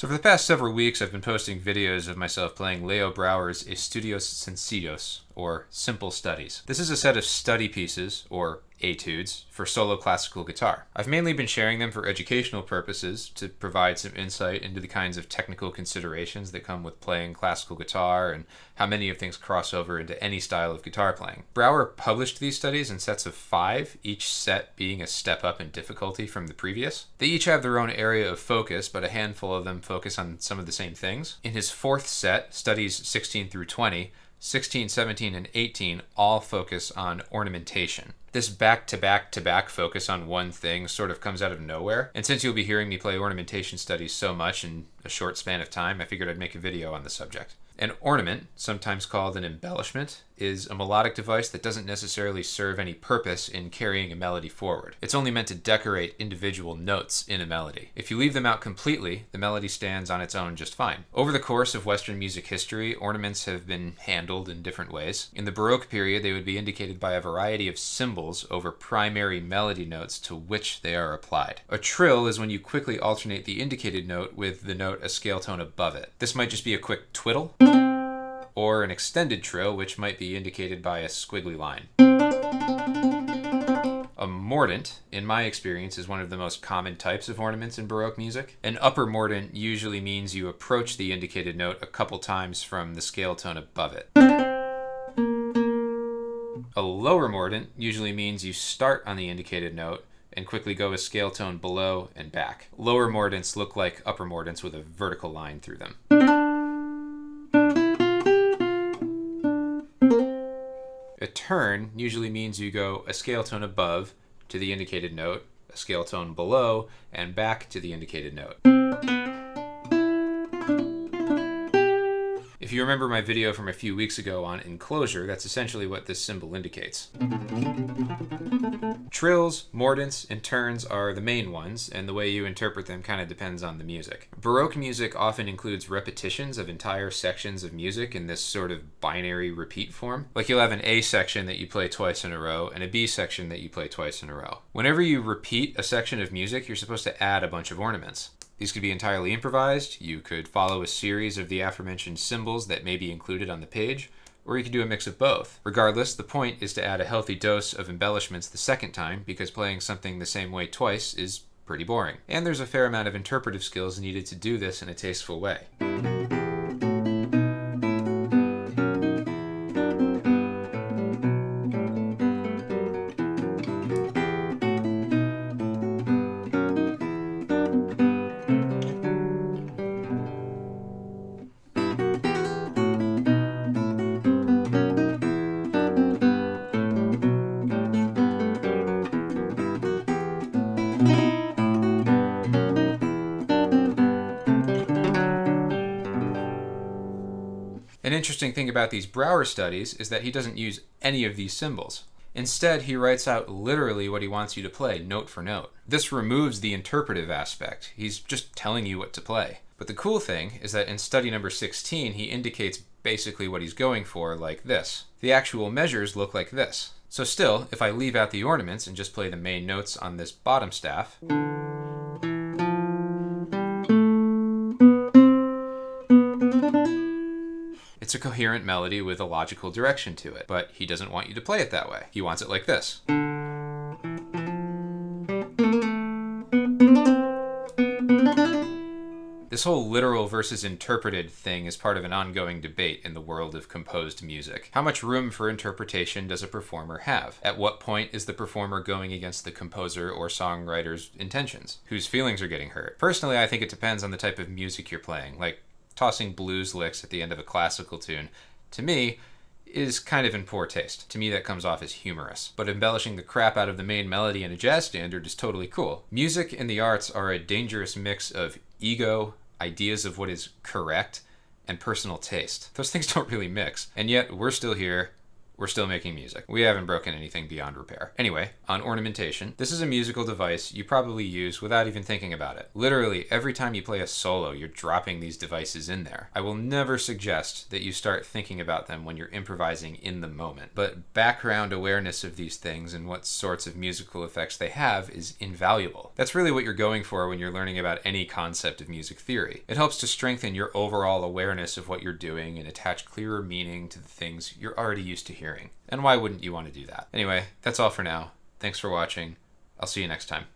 So for the past several weeks, I've been posting videos of myself playing Leo Brouwer's Estudios Sencillos, or Simple Studies. This is a set of study pieces, or etudes, for solo classical guitar. I've mainly been sharing them for educational purposes to provide some insight into the kinds of technical considerations that come with playing classical guitar and how many of things cross over into any style of guitar playing. Brouwer published these studies in sets of 5, each set being a step up in difficulty from the previous. They each have their own area of focus, but a handful of them focus on some of the same things. In his 4th set, studies 16 through 20, 16, 17, and 18 all focus on ornamentation. This back-to-back-to-back focus on one thing sort of comes out of nowhere, and since you'll be hearing me play ornamentation studies so much in a short span of time, I figured I'd make a video on the subject. An ornament, sometimes called an embellishment, is a melodic device that doesn't necessarily serve any purpose in carrying a melody forward. It's only meant to decorate individual notes in a melody. If you leave them out completely, the melody stands on its own just fine. Over the course of Western music history, ornaments have been handled in different ways. In the Baroque period, they would be indicated by a variety of symbols over primary melody notes to which they are applied. A trill is when you quickly alternate the indicated note with the note a scale tone above it. This might just be a quick twiddle, or an extended trill, which might be indicated by a squiggly line. A mordent, in my experience, is one of the most common types of ornaments in Baroque music. An upper mordent usually means you approach the indicated note a couple times from the scale tone above it. A lower mordent usually means you start on the indicated note and quickly go a scale tone below and back. Lower mordents look like upper mordents with a vertical line through them. A turn usually means you go a scale tone above to the indicated note, a scale tone below, and back to the indicated note. If you remember my video from a few weeks ago on enclosure, that's essentially what this symbol indicates. Trills, mordents, and turns are the main ones, and the way you interpret them kind of depends on the music. Baroque music often includes repetitions of entire sections of music in this sort of binary repeat form. Like you'll have an A section that you play twice in a row, and a B section that you play twice in a row. Whenever you repeat a section of music, you're supposed to add a bunch of ornaments. These could be entirely improvised, you could follow a series of the aforementioned symbols that may be included on the page, or you could do a mix of both. Regardless, the point is to add a healthy dose of embellishments the second time, because playing something the same way twice is pretty boring. And there's a fair amount of interpretive skills needed to do this in a tasteful way. An interesting thing about these Brouwer studies is that he doesn't use any of these symbols. Instead, he writes out literally what he wants you to play, note for note. This removes the interpretive aspect. He's just telling you what to play. But the cool thing is that in study number 16, he indicates basically what he's going for like this. The actual measures look like this. So still, if I leave out the ornaments and just play the main notes on this bottom staff, it's a coherent melody with a logical direction to it, but he doesn't want you to play it that way. He wants it like this. This whole literal versus interpreted thing is part of an ongoing debate in the world of composed music. How much room for interpretation does a performer have? At what point is the performer going against the composer or songwriter's intentions? Whose feelings are getting hurt? Personally, I think it depends on the type of music you're playing. Like, tossing blues licks at the end of a classical tune, to me, is kind of in poor taste. To me, that comes off as humorous. But embellishing the crap out of the main melody in a jazz standard is totally cool. Music and the arts are a dangerous mix of ego, ideas of what is correct, and personal taste. Those things don't really mix. And yet, we're still here, we're still making music. We haven't broken anything beyond repair. Anyway, on ornamentation, this is a musical device you probably use without even thinking about it. Literally, every time you play a solo, you're dropping these devices in there. I will never suggest that you start thinking about them when you're improvising in the moment, but background awareness of these things and what sorts of musical effects they have is invaluable. That's really what you're going for when you're learning about any concept of music theory. It helps to strengthen your overall awareness of what you're doing and attach clearer meaning to the things you're already used to hearing. And why wouldn't you want to do that? Anyway, that's all for now. Thanks for watching. I'll see you next time.